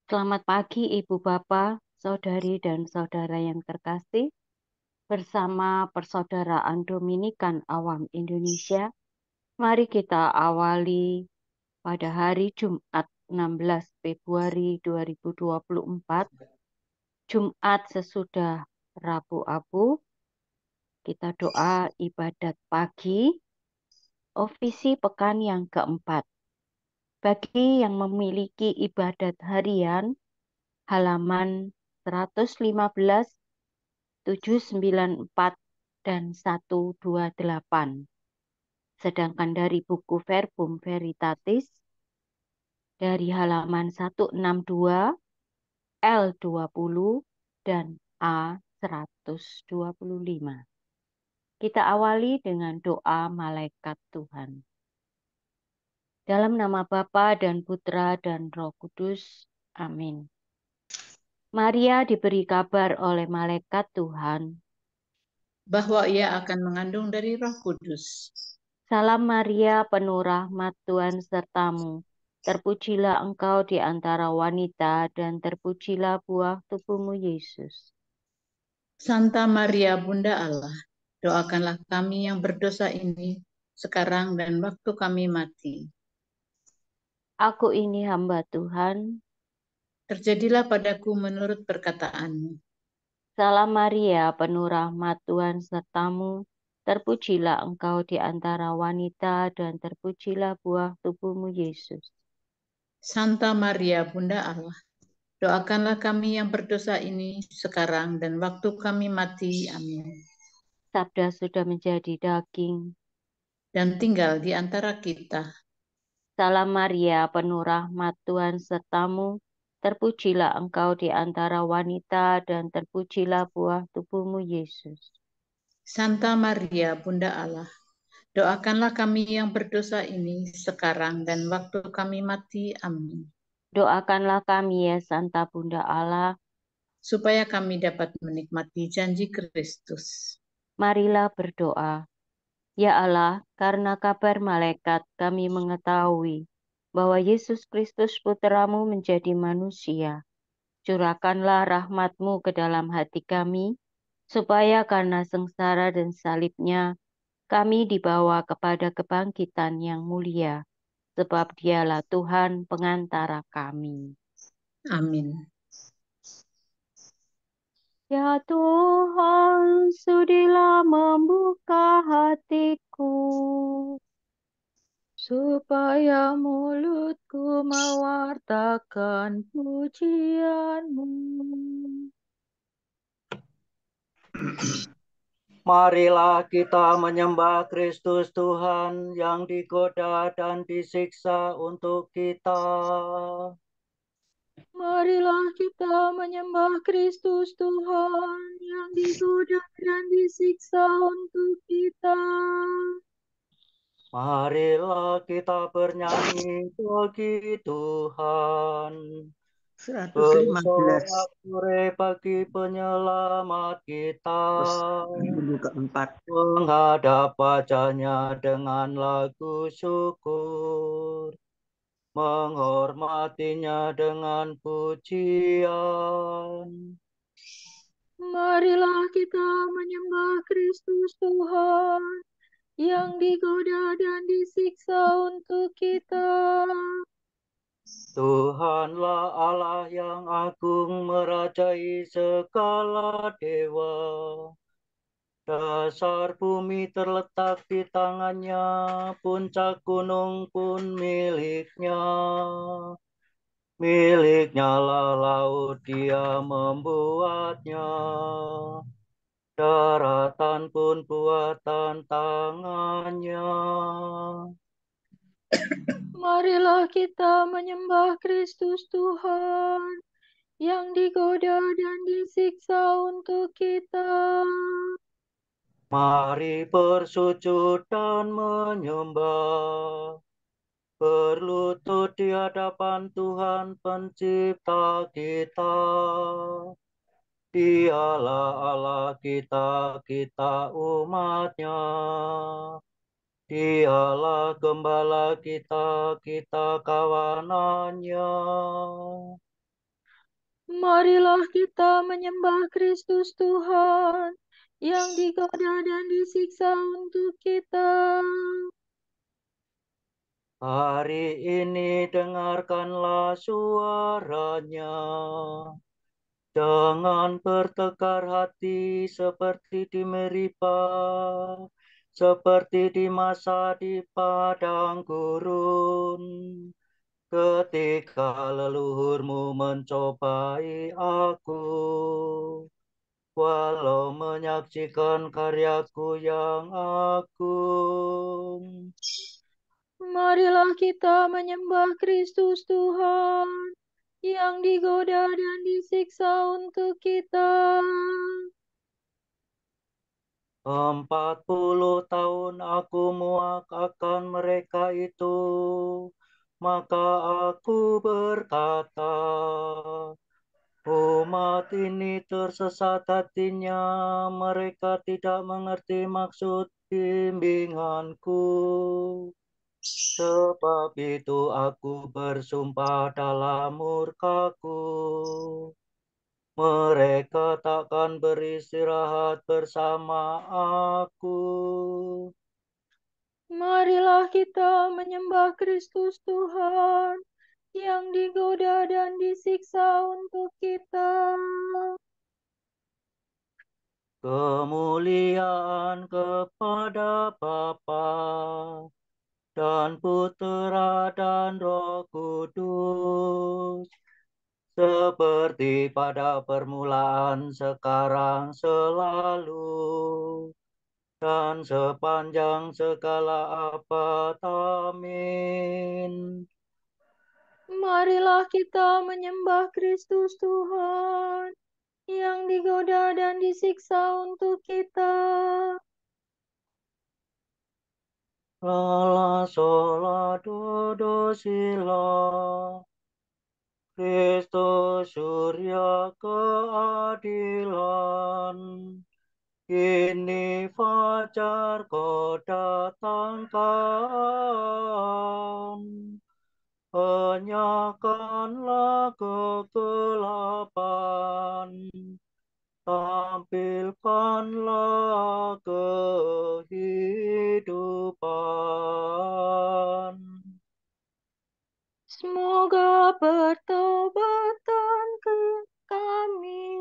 Selamat pagi Ibu Bapak, Saudari dan Saudara yang terkasih. Bersama Persaudaraan Dominikan Awam Indonesia, mari kita awali pada hari Jumat 16 Februari 2024, Jumat sesudah Rabu Abu. Kita doa ibadat pagi, ofisi pekan yang keempat. Bagi yang memiliki ibadat harian, halaman 115, 794, dan 128. Sedangkan dari buku Verbum Veritatis, dari halaman 162, L20, dan A125. Kita awali dengan doa malaikat Tuhan. Dalam nama Bapa dan Putra dan Roh Kudus. Amin. Maria diberi kabar oleh malaikat Tuhan bahwa ia akan mengandung dari Roh Kudus. Salam Maria, penuh rahmat, Tuhan sertamu. Terpujilah engkau di antara wanita, dan terpujilah buah tubuhmu, Yesus. Santa Maria, Bunda Allah, doakanlah kami yang berdosa ini, sekarang dan waktu kami mati. Aku ini hamba Tuhan. Terjadilah padaku menurut perkataanmu. Salam Maria, penuh rahmat, Tuhan sertamu. Terpujilah engkau di antara wanita, dan terpujilah buah tubuhmu, Yesus. Santa Maria, Bunda Allah, doakanlah kami yang berdosa ini, sekarang dan waktu kami mati. Amin. Sabda sudah menjadi daging. Dan tinggal di antara kita. Salam Maria, penuh rahmat, Tuhan sertamu. Terpujilah engkau di antara wanita, dan terpujilah buah tubuhmu, Yesus. Santa Maria, Bunda Allah, doakanlah kami yang berdosa ini, sekarang dan waktu kami mati. Amin. Doakanlah kami ya Santa Bunda Allah. Supaya kami dapat menikmati janji Kristus. Marilah berdoa. Ya Allah, karena kabar malaikat kami mengetahui bahwa Yesus Kristus Putramu menjadi manusia. Curahkanlah rahmat-Mu ke dalam hati kami, supaya karena sengsara dan salibnya, kami dibawa kepada kebangkitan yang mulia, sebab Dialah Tuhan pengantara kami. Amin. Ya Tuhan, sudilah membuka hatiku, supaya mulutku mewartakan pujian-Mu. Marilah kita menyembah Kristus Tuhan yang digoda dan disiksa untuk kita. Marilah kita menyembah Kristus Tuhan yang digoda dan disiksa untuk kita. Marilah kita bernyanyi bagi Tuhan. 115 Bersorak bagi penyelamat kita. minggu keempat. Menghadap wajahnya dengan lagu syukur. Menghormatinya dengan pujian. Marilah kita menyembah Kristus Tuhan yang digoda dan disiksa untuk kita. Tuhanlah Allah yang agung merajai segala dewa. Dasar bumi terletak di tangannya, puncak gunung pun miliknya. Miliknya lah laut, dia membuatnya. Daratan pun buatan tangannya. Marilah kita menyembah Kristus Tuhan yang digoda dan disiksa untuk kita. Mari bersujud dan menyembah, berlutut di hadapan Tuhan Pencipta kita. Dialah Allah kita, kita umat-Nya. Dialah gembala kita, kita kawanannya. Marilah kita menyembah Kristus Tuhan yang digoda dan disiksa untuk kita. Hari ini dengarkanlah suaranya. Jangan bertekar hati seperti di Meribah, seperti di masa di padang gurun. Ketika leluhurmu mencobai aku, walau menyaksikan karyaku yang agung. Marilah kita menyembah Kristus Tuhan yang digoda dan disiksa untuk kita. 40 tahun aku muak akan mereka itu, maka aku berkata, umat ini tersesat hatinya, mereka tidak mengerti maksud bimbinganku. Sebab itu aku bersumpah dalam murkaku, mereka takkan beristirahat bersama aku. Marilah kita menyembah Kristus Tuhan yang digoda dan disiksa untuk kita. Kemuliaan kepada Bapa dan Putera dan Roh Kudus, seperti pada permulaan, sekarang, selalu, dan sepanjang segala abad. Amin. Marilah kita menyembah Kristus Tuhan yang digoda dan disiksa untuk kita. Lala sola dodo sila, Kristus surya keadilan, kini fajar kau datangkan. Enyahkanlah kegelapan, tampilkanlah kehidupan. Semoga pertobatan ke kami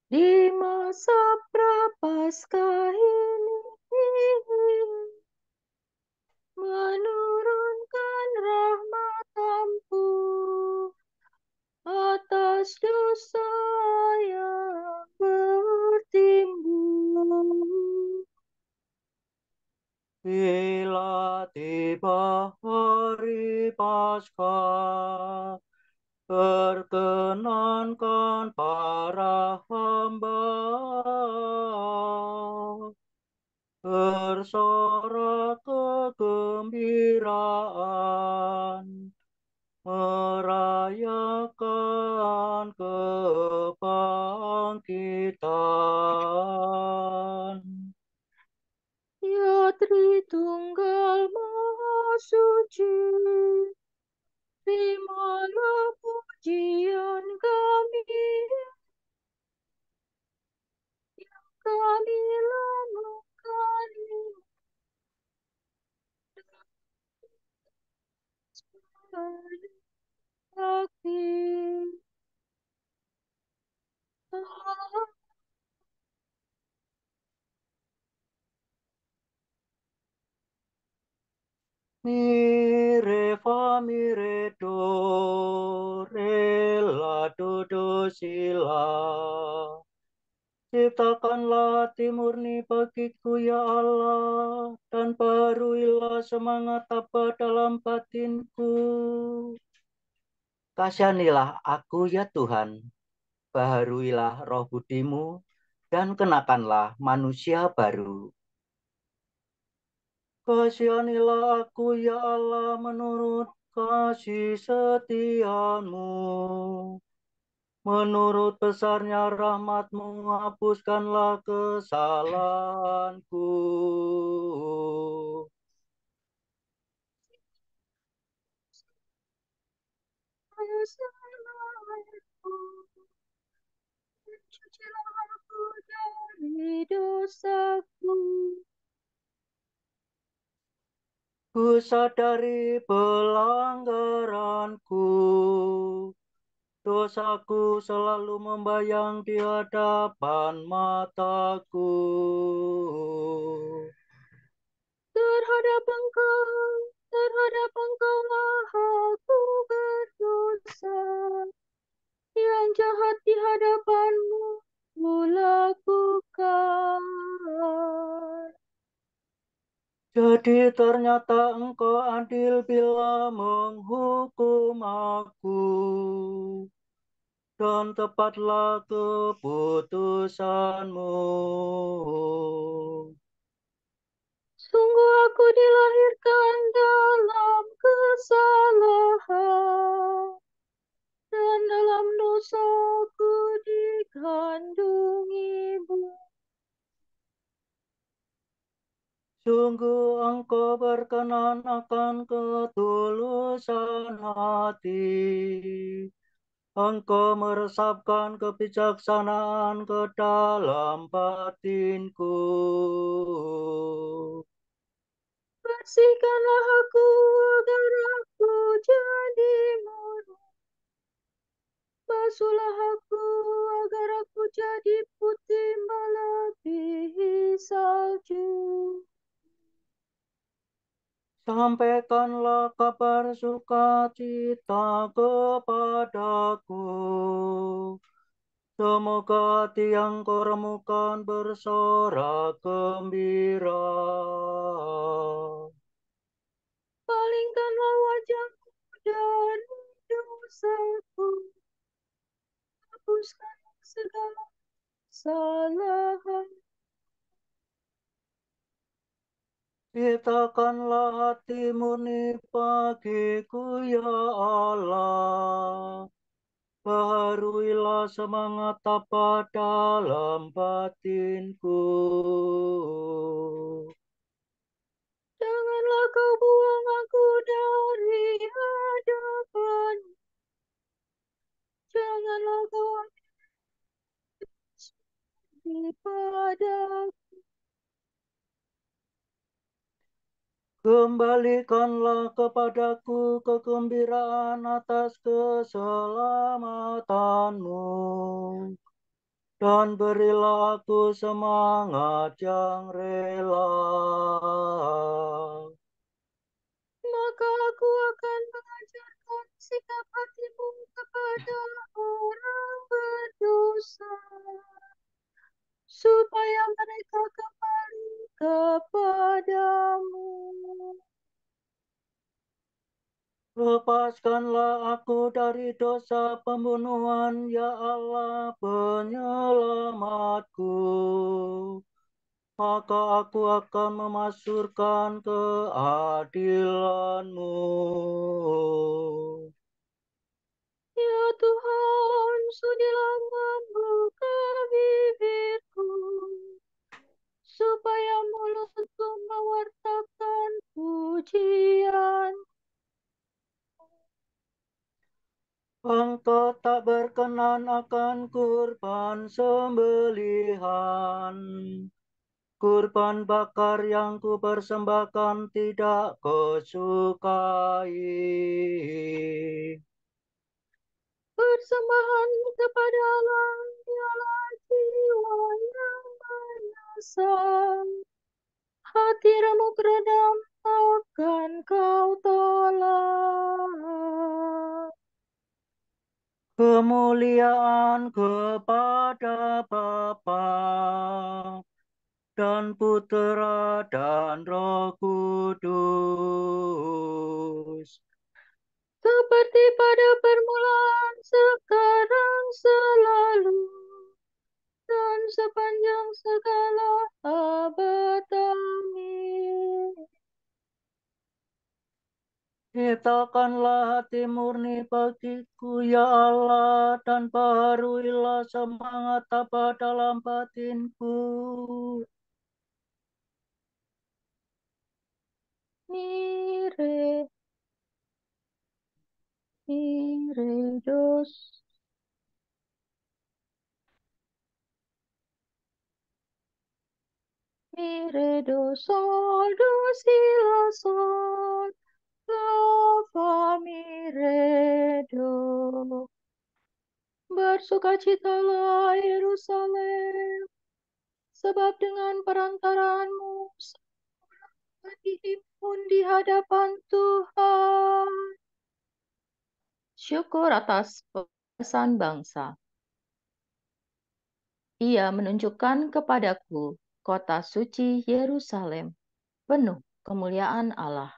di masa prapaskah ini menurunkan rahmat ampun atas dosa yang bertimbun. Bila tiba hari Paskah, perkenankan para hamba bersorak kegembiraan, merayakan kebangkitan. Ya Tritunggal Maha Suci, terimalah pujian kami yang kami lakukan sakti. Mire fa mire do, re la do do si la. Ciptakanlah hati murni bagiku ya Allah, dan baruilah semangat apa dalam batinku. Kasihanilah aku ya Tuhan, baharuilah roh budimu, dan kenakanlah manusia baru. Kasihanilah aku ya Allah menurut kasih setiamu. Menurut besarnya rahmatmu, hapuskanlah kesalahanku. sucilah aku dari dosaku. Ku sadari pelanggaranku, dosaku selalu membayang di hadapan mataku. Terhadap Engkaulah aku berdosa. Yang jahat di hadapan-Mu kulakukan. Jadi ternyata Engkau adil bila menghukum aku, dan tepatlah keputusan-Mu. Sungguh aku dilahirkan dalam kesalahan, dan dalam dosaku dikandung ibu. Sungguh Engkau berkenan akan ketulusan hati. Engkau meresapkan kebijaksanaan ke dalam batinku. Bersihkanlah aku agar aku jadi murni. Basuhlah aku agar aku jadi putih melebihi salju. Sampaikanlah kabar sukacita kepadaku. Semoga hati yang kau remukan bersorak gembira. Palingkanlah wajahku dari dosaku. Hapuskan segala kesalahan. Ciptakanlah hati murni bagiku ya Allah. Baharuilah semangat apa dalam batinku. Janganlah kau buang aku dari hadapan. Janganlah kau ambil daripada. Kembalikanlah kepadaku kegembiraan atas keselamatanmu, dan berilah aku semangat yang rela. Maka aku akan mengajarkan sikap hatimu kepada orang berdosa, supaya mereka kembali kepadamu. Lepaskanlah aku dari dosa pembunuhan, ya Allah penyelamatku. Maka aku akan memasyurkan keadilan-Mu. Ya Tuhan, sudilah membuka bibirku, supaya mulutku mewartakan pujian. Engkau tak berkenan akan kurban sembelihan. Kurban bakar yang kupersembahkan tidak kau sukai. Persembahan kepada Allah ialah jiwa yang menyesal. Hati remuk redam akan kau tolak. Kemuliaan kepada Bapa dan Putera dan Roh Kudus. Seperti pada permulaan, sekarang, selalu, dan sepanjang segala abad. Amin. Ciptakanlah hati murni bagiku, ya Allah, dan baharuilah semangat apa dalam batinku. Mire, mire, dos. mi, re, do, sol, do, si, la, sol, la, fa, mi, re, do. Bersukacitalah Yerusalem, sebab dengan perantaranmu semua dihimpun di hadapan Tuhan. Syukur atas pesan bangsa. Ia menunjukkan kepadaku kota suci Yerusalem, penuh kemuliaan Allah.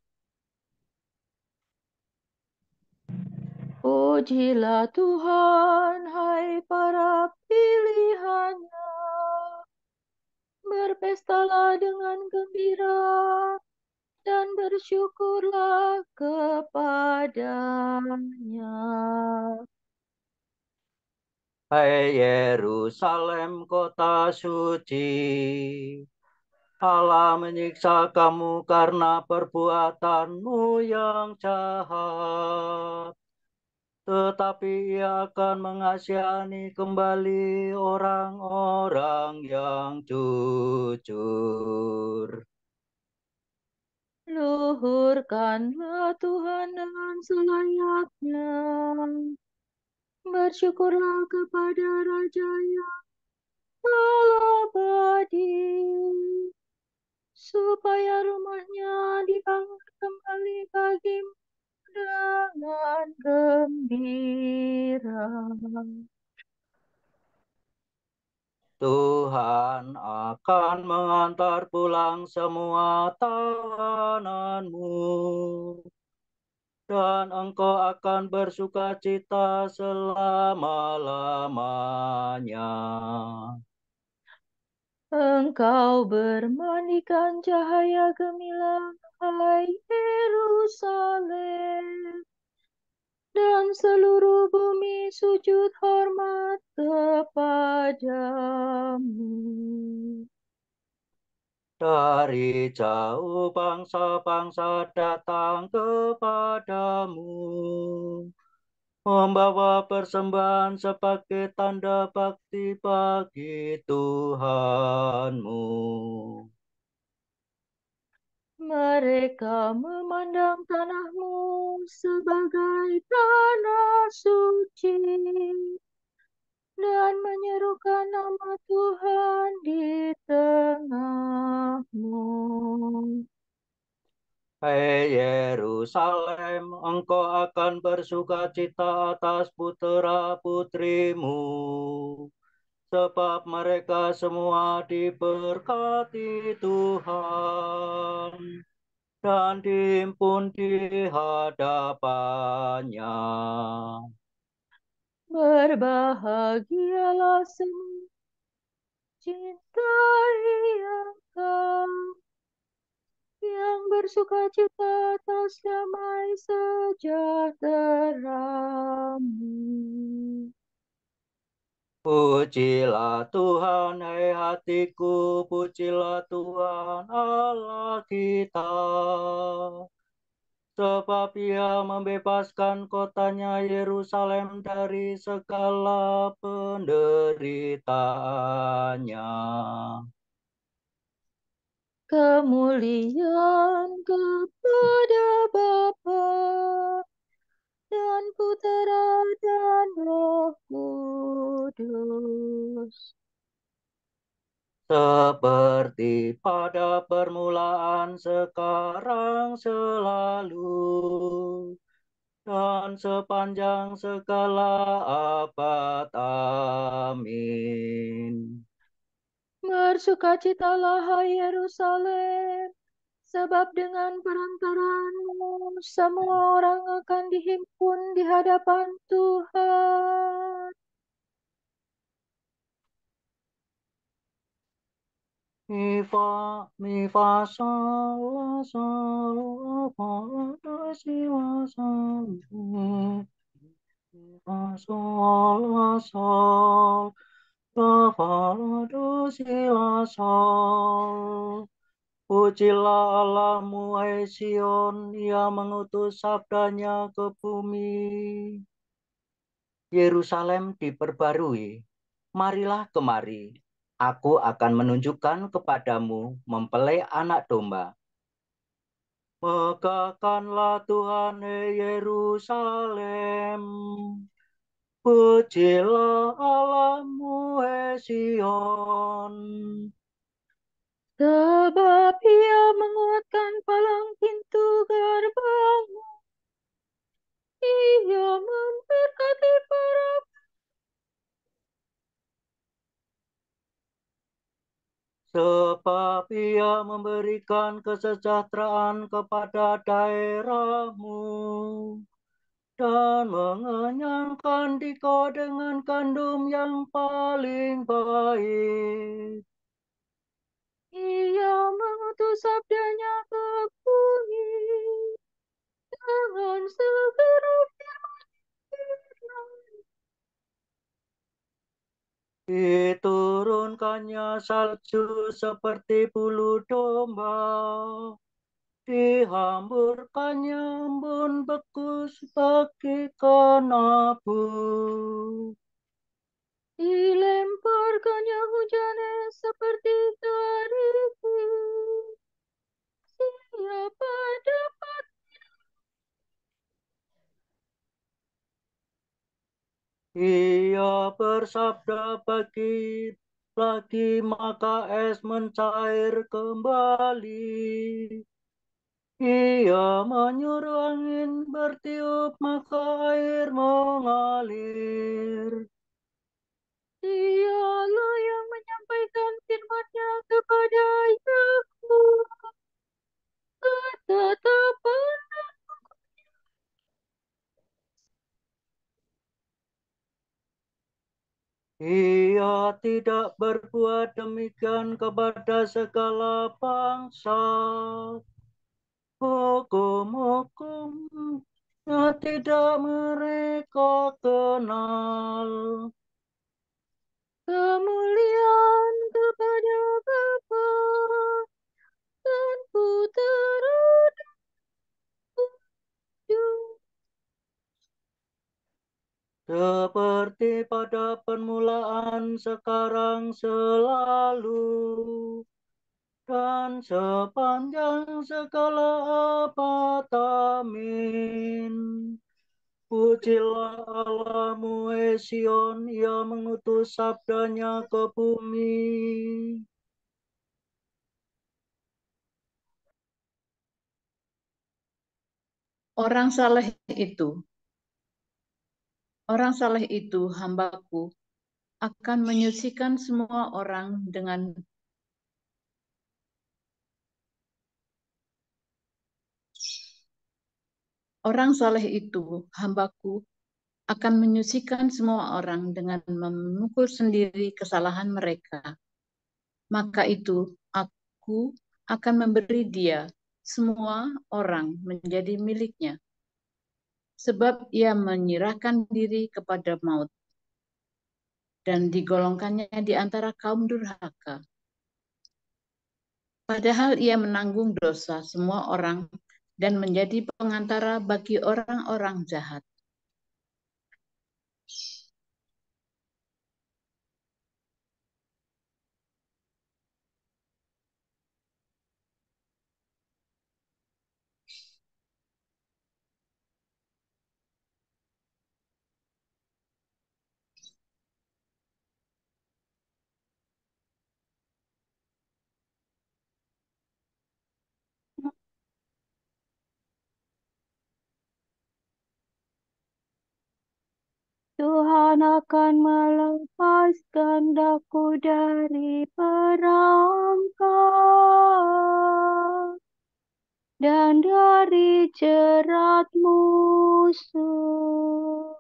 Pujilah Tuhan, hai para pilihannya. Berpestalah dengan gembira dan bersyukurlah kepadanya. Hai Yerusalem, kota suci, Allah menyiksa kamu karena perbuatanmu yang jahat. Tetapi Ia akan mengasihani kembali orang-orang yang jujur. Luhurkanlah Tuhan dengan selayaknya. Bersyukurlah kepada Raja yang abadi, supaya rumahnya dibangun kembali bagimu dengan gembira. Tuhan akan mengantar pulang semua tawananmu, dan engkau akan bersukacita selama-lamanya. Engkau bermandikan cahaya gemilang, hai Yerusalem, dan seluruh bumi sujud hormat kepadamu. Dari jauh bangsa-bangsa datang kepadamu, membawa persembahan sebagai tanda bakti bagi Tuhanmu. Mereka memandang tanahmu sebagai tanah suci dan menyerukan nama Tuhan di tengahmu. Hai Yerusalem, engkau akan bersukacita atas putera-putrimu, sebab mereka semua diberkati Tuhan dan dihimpun di hadapannya. Berbahagialah semua cintai Engkau, yang bersukacita atas damai sejahteramu. Pujilah Tuhan, hai hatiku, pujilah Tuhan Allah kita. Sebab Ia membebaskan kotanya Yerusalem dari segala penderitaannya. Kemuliaan kepada Bapa dan Putera dan Roh Kudus. Seperti pada permulaan, sekarang, selalu, dan sepanjang segala abad. Amin. Bersukacitalah hai Yerusalem, sebab dengan perantaranmu semua orang akan dihimpun di hadapan Tuhan. Mi fa sol la sol fa do si la sol mi fa sol la sol la fa la do si la sol. Pujilah Allahmu, hai Sion, Ia mengutus sabdanya ke bumi. Yerusalem diperbarui, marilah kemari. Aku akan menunjukkan kepadamu mempelai anak domba. Megahkanlah Tuhan, Yerusalem. Pujilah Allahmu, Sion. Sebab Ia menguatkan palang pintu gerbangmu. Ia memberkati para Sebab Ia memberikan kesejahteraan kepada daerahmu dan mengenyangkan dikau dengan gandum yang paling baik. Ia mengutus sabdanya ke bumi dengan segera firman. Diturunkannya salju seperti bulu domba, dihamburkannya embun beku bagikan abu. Dilemparkannya hujan seperti terigu. Siapa dapat Ia bersabda lagi maka es mencair kembali. Ia menyuruh angin bertiup maka air mengalir. Dialah yang menyampaikan firman-Nya kepada Yakub, ketetapan. Ia tidak berbuat demikian kepada segala bangsa. Hukum-hukumnya tidak mereka kenal. Kemuliaan kepada Bapa dan Putera dan Roh Kudus. Seperti pada permulaan, sekarang, selalu, dan sepanjang segala abad. Amin. Pujilah Allahmu, Sion, Ia mengutus sabdanya ke bumi. Orang saleh itu hambaku akan menyucikan semua orang dengan memikul sendiri kesalahan mereka. Maka itu aku akan memberi dia semua orang menjadi miliknya, sebab ia menyerahkan diri kepada maut dan digolongkannya di antara kaum durhaka. Padahal ia menanggung dosa semua orang dan menjadi pengantara bagi orang-orang jahat. Tuhan akan melepaskan daku dari perangkap dan dari jerat musuh.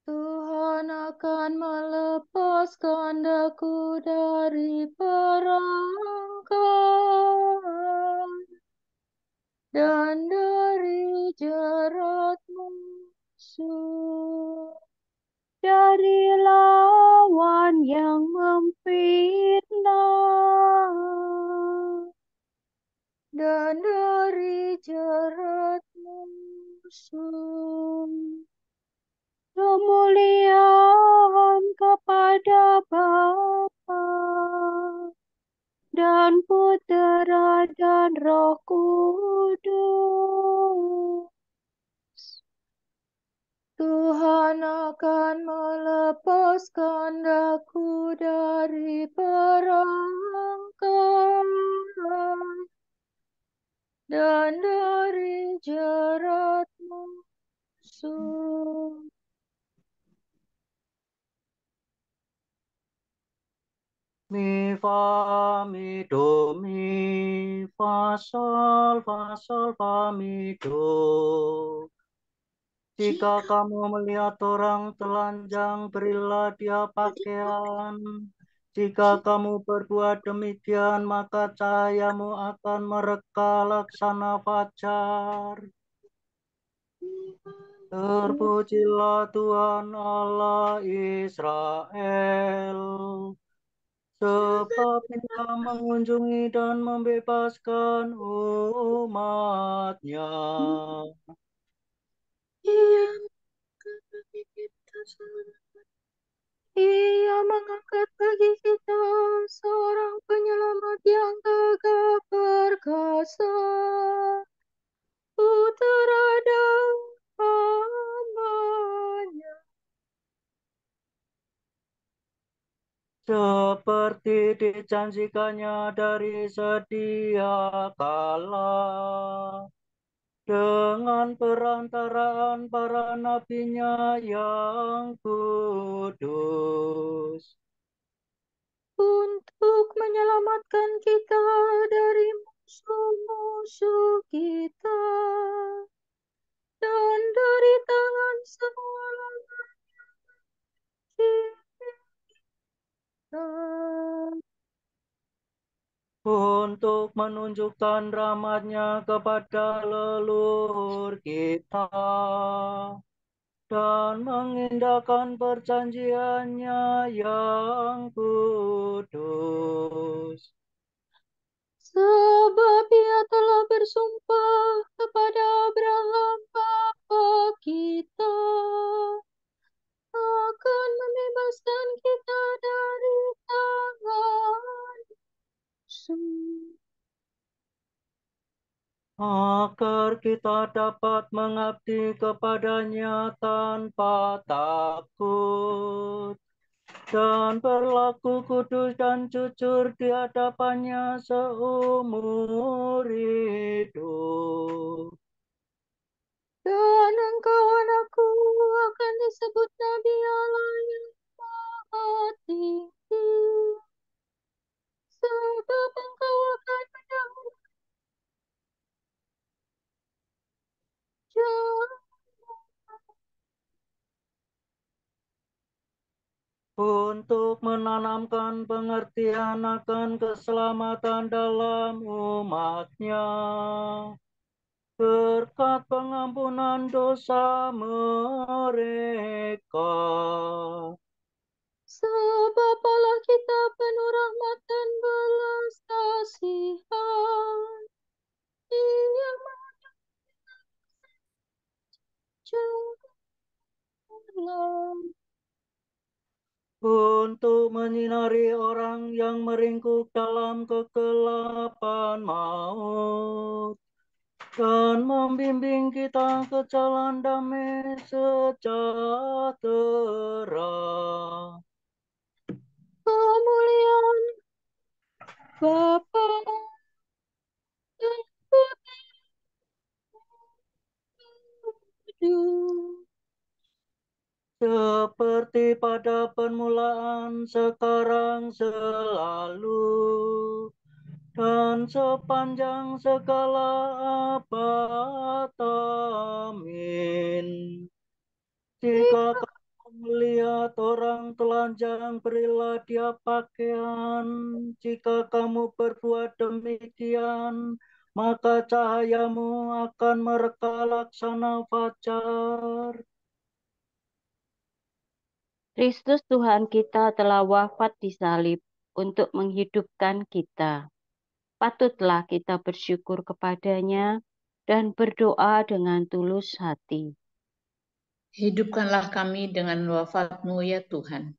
Tuhan akan melepaskan daku dari perangkap dan dari jerat musuh, dari lawan yang memfitnah, dan dari jerat musuh. Kemuliaan kepada kepada Bapa dan Putera dan Roh Kudus. Tuhan akan melepaskan daku dari perangkap dan dari jerat musuh. Mi fa mi do mi fa sol fa mi do. Jika kamu melihat orang telanjang, berilah dia pakaian. Jika kamu berbuat demikian, maka cahayamu akan mereka laksana fajar. Terpujilah Tuhan Allah Israel, sebab Dia mengunjungi dan membebaskan umat-Nya. Ia mengangkat bagi kita seorang penyelamat yang gagah perkasa, Putera dan Hamba-Nya. Seperti dijanjikannya dari sedia kala, dengan perantaraan para nabinya yang kudus. Untuk menyelamatkan kita dari musuh-musuh kita dan dari tangan semua lawan kita. Untuk menunjukkan rahmat-Nya kepada leluhur kita dan mengindahkan perjanjian-Nya yang kudus. Sebab Ia telah bersumpah kepada Abraham bapa kita akan membebaskan kita dari tangan musuh, agar kita dapat mengabdi kepada-Nya tanpa takut dan berlaku kudus dan jujur di hadapan-Nya seumur hidup. dan engkau anakku akan disebut Nabi Allah yang Maha Tinggi, sebab engkau akan mendahului jalan Untuk menanamkan pengertian akan keselamatan dalam umat-Nya, berkat pengampunan dosa mereka. sebab Allah kita penuh rahmat dan belas kasihan. Ia mengajarkan Untuk menyinari orang yang meringkuk dalam kegelapan maut, dan membimbing kita ke jalan damai sejahtera. kemuliaan Bapa dan Kudus, Seperti pada permulaan, sekarang, selalu, dan sepanjang segala abad. Amin. Jika kamu melihat orang telanjang, berilah dia pakaian. Jika kamu berbuat demikian, maka cahayamu akan mereka laksana fajar. Kristus Tuhan kita telah wafat di salib untuk menghidupkan kita. Patutlah kita bersyukur kepada-Nya dan berdoa dengan tulus hati. Hidupkanlah kami dengan wafat-Mu ya Tuhan.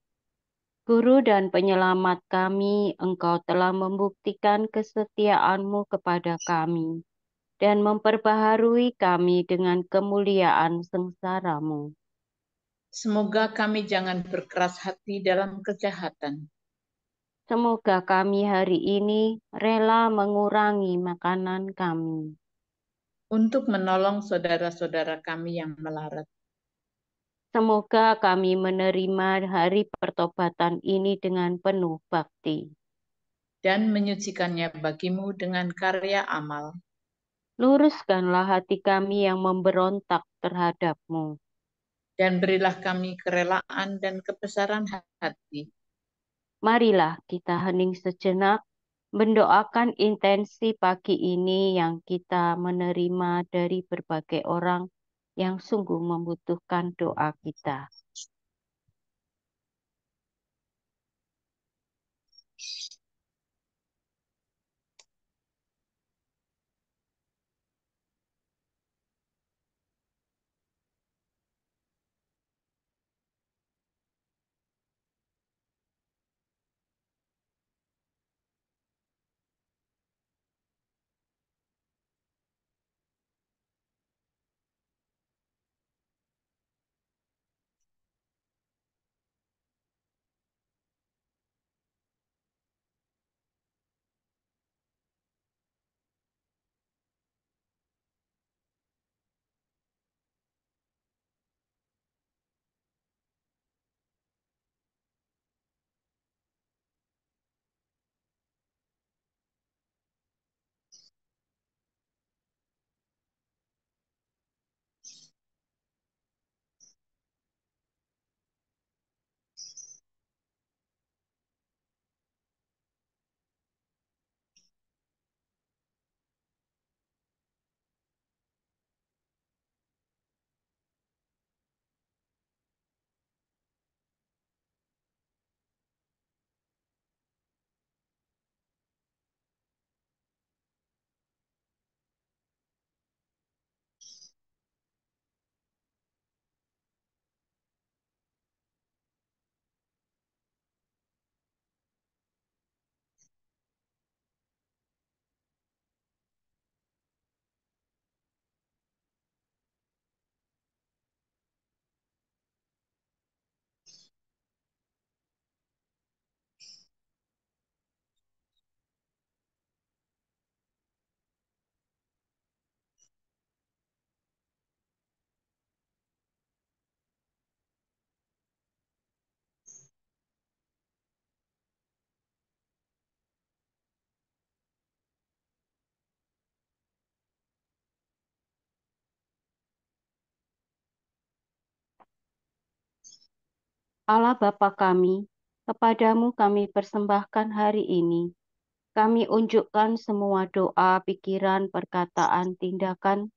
Guru dan penyelamat kami, Engkau telah membuktikan kesetiaan-Mu kepada kami dan memperbaharui kami dengan kemuliaan sengsara-Mu. Semoga kami jangan berkeras hati dalam kejahatan, Semoga kami hari ini rela mengurangi makanan kami. untuk menolong saudara-saudara kami yang melarat, Semoga kami menerima hari pertobatan ini dengan penuh bakti. dan menyucikannya bagimu dengan karya amal. Luruskanlah hati kami yang memberontak terhadap-Mu. Dan berilah kami kerelaan dan kebesaran hati, Marilah kita hening sejenak, mendoakan intensi pagi ini yang kita menerima dari berbagai orang yang sungguh membutuhkan doa kita. Allah Bapa kami, kepadamu kami persembahkan hari ini. Kami unjukkan semua doa, pikiran, perkataan, tindakan,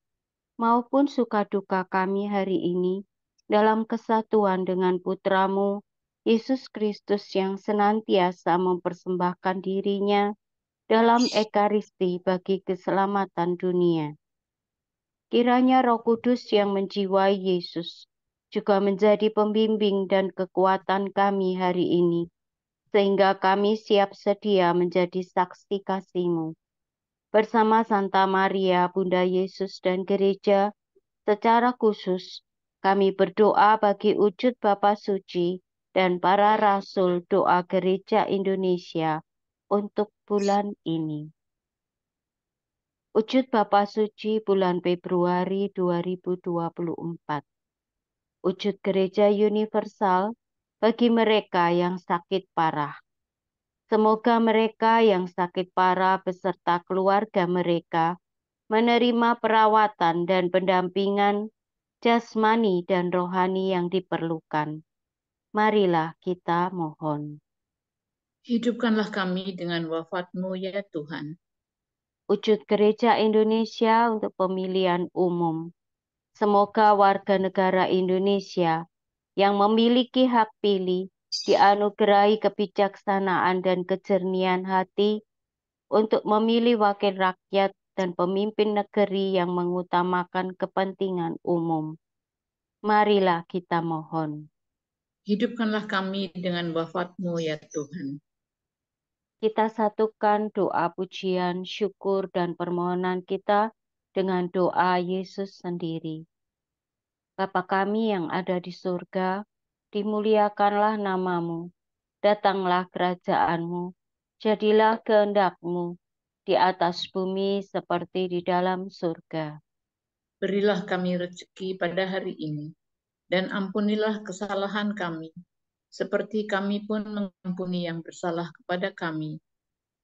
maupun suka duka kami hari ini dalam kesatuan dengan Putramu, Yesus Kristus yang senantiasa mempersembahkan dirinya dalam Ekaristi bagi keselamatan dunia. Kiranya Roh Kudus yang menjiwai Yesus juga menjadi pembimbing dan kekuatan kami hari ini, sehingga kami siap sedia menjadi saksi kasih-Mu. Bersama Santa Maria, Bunda Yesus dan Gereja, secara khusus kami berdoa bagi wujud Bapa Suci dan para Rasul Doa Gereja Indonesia untuk bulan ini. Wujud Bapa Suci bulan Februari 2024. Wujud Gereja Universal bagi mereka yang sakit parah. Semoga mereka yang sakit parah beserta keluarga mereka menerima perawatan dan pendampingan jasmani dan rohani yang diperlukan. Marilah kita mohon. Hidupkanlah kami dengan wafat-Mu ya Tuhan. Wujud Gereja Indonesia untuk pemilihan umum. Semoga warga negara Indonesia yang memiliki hak pilih dianugerahi kebijaksanaan dan kejernihan hati untuk memilih wakil rakyat dan pemimpin negeri yang mengutamakan kepentingan umum. Marilah kita mohon. Hidupkanlah kami dengan wafat-Mu ya Tuhan. Kita satukan doa pujian, syukur, dan permohonan kita dengan doa Yesus sendiri. Bapa kami yang ada di surga, dimuliakanlah namamu, datanglah kerajaan-Mu, jadilah kehendak-Mu di atas bumi seperti di dalam surga. Berilah kami rezeki pada hari ini, dan ampunilah kesalahan kami, seperti kami pun mengampuni yang bersalah kepada kami.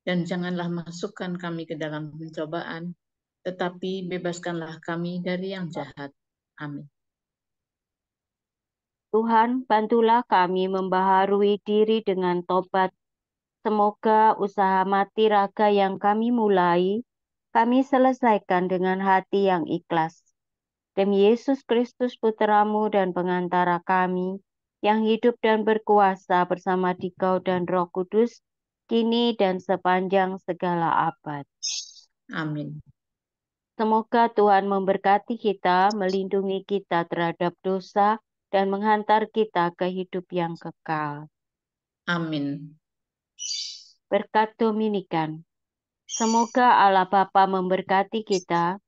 Dan janganlah masukkan kami ke dalam pencobaan, tetapi bebaskanlah kami dari yang jahat. Amin. Tuhan, bantulah kami membaharui diri dengan tobat. Semoga usaha mati raga yang kami mulai, kami selesaikan dengan hati yang ikhlas. Demi Yesus Kristus Putra-Mu dan pengantara kami, yang hidup dan berkuasa bersama Dikau dan Roh Kudus, kini dan sepanjang segala abad. Amin. Semoga Tuhan memberkati kita, melindungi kita terhadap dosa, dan menghantar kita ke hidup yang kekal. Amin. Berkat Dominikan. Semoga Allah Bapa memberkati kita,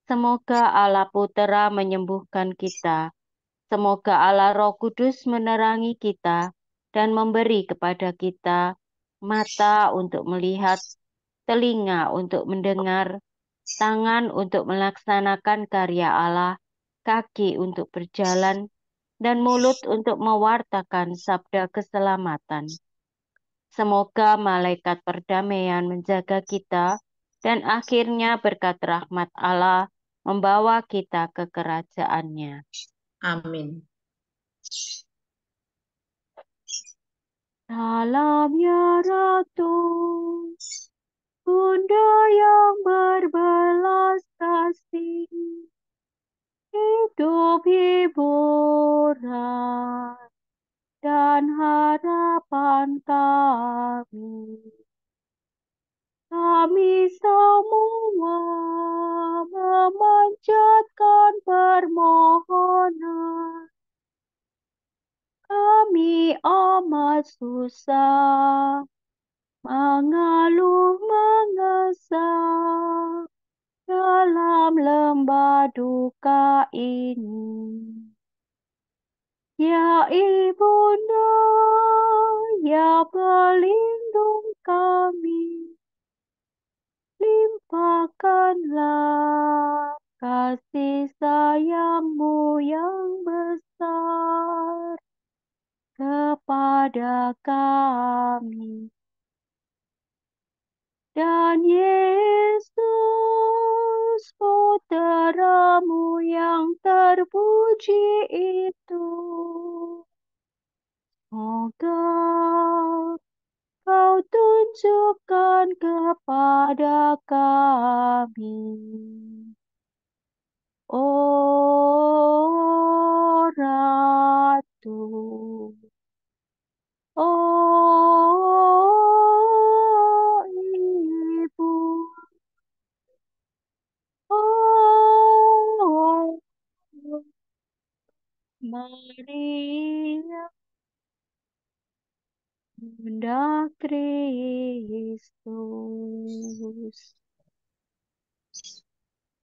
semoga Allah Putera menyembuhkan kita, semoga Allah Roh Kudus menerangi kita dan memberi kepada kita mata untuk melihat, telinga untuk mendengar, tangan untuk melaksanakan karya Allah, kaki untuk berjalan, dan mulut untuk mewartakan sabda keselamatan. Semoga malaikat perdamaian menjaga kita, dan akhirnya berkat rahmat Allah membawa kita ke kerajaan-Nya. Amin. Salam ya Ratu, Bunda yang berbelas kasih, hidup hiburan dan harapan kami. Kami semua memanjatkan permohonan. Kami amat susah, mengeluh mengesah dalam lembah duka ini. Ya Ibunda, ya pelindung kami, limpahkanlah kasih sayang-Mu yang besar kepada kami. Dan Yesus, Putra-Mu yang terpuji itu, semoga Kau tunjukkan kepada kami, oh Ratu, oh Ibu, oh Maria, Bunda Kristus.